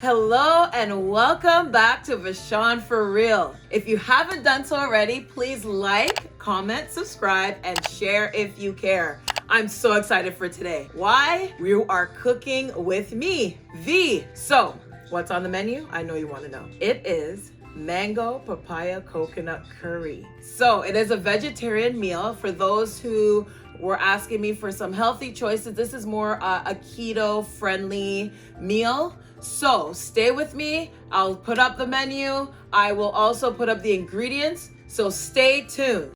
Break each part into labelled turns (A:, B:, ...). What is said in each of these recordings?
A: Hello and welcome back to Vishaun for Real. If you haven't done so already, please like, comment, subscribe, and share if you care. I'm so excited for today. Why? We are cooking with me, V. So, what's on the menu? I know you want to know. It is mango papaya coconut curry. So, it is a vegetarian meal for those who were asking me for some healthy choices. This is more a keto friendly meal. So stay with me. I'll put up the menu. I will also put up the ingredients. So stay tuned.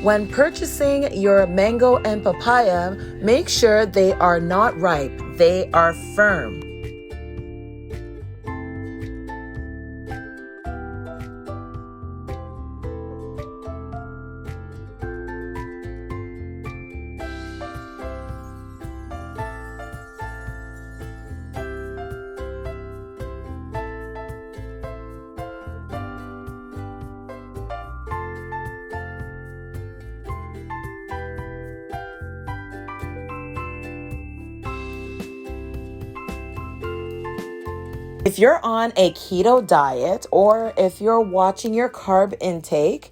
A: When purchasing your mango and papaya, make sure they are not ripe, they are firm. If you're on a keto diet or if you're watching your carb intake,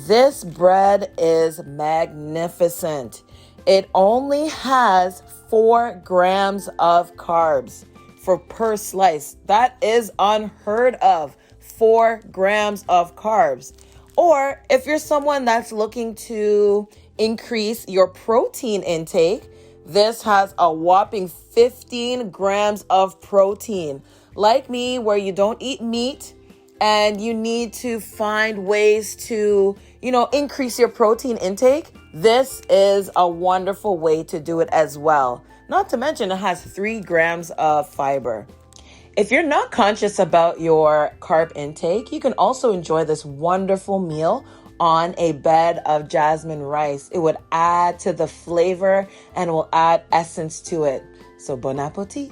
A: this bread is magnificent. It only has 4 grams of carbs per slice. That is unheard of. 4 grams of carbs. Or if you're someone that's looking to increase your protein intake, this has a whopping 15 grams of protein. Like me, where you don't eat meat and you need to find ways to, increase your protein intake, this is a wonderful way to do it as well. Not to mention it has 3 grams of fiber. If you're not conscious about your carb intake, you can also enjoy this wonderful meal on a bed of jasmine rice. It would add to the flavor and will add essence to it. So bon appetit.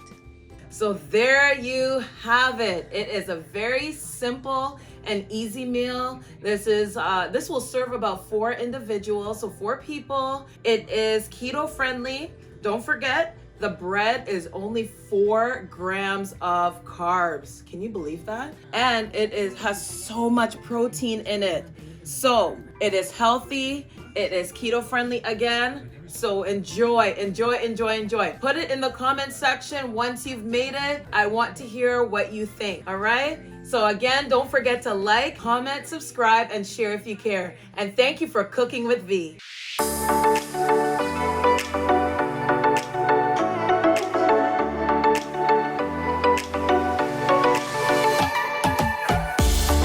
A: So there you have it. It is a very simple and easy meal. This will serve about 4 individuals, so 4 people. It is keto friendly. Don't forget, the bread is only 4 grams of carbs. Can you believe that? And it has so much protein in it. So it is healthy. It is keto friendly again. So enjoy. Put it in the comment section once you've made it. I want to hear what you think, all right? So again, don't forget to like, comment, subscribe, and share if you care. And thank you for cooking with V.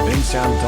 B: Vishaun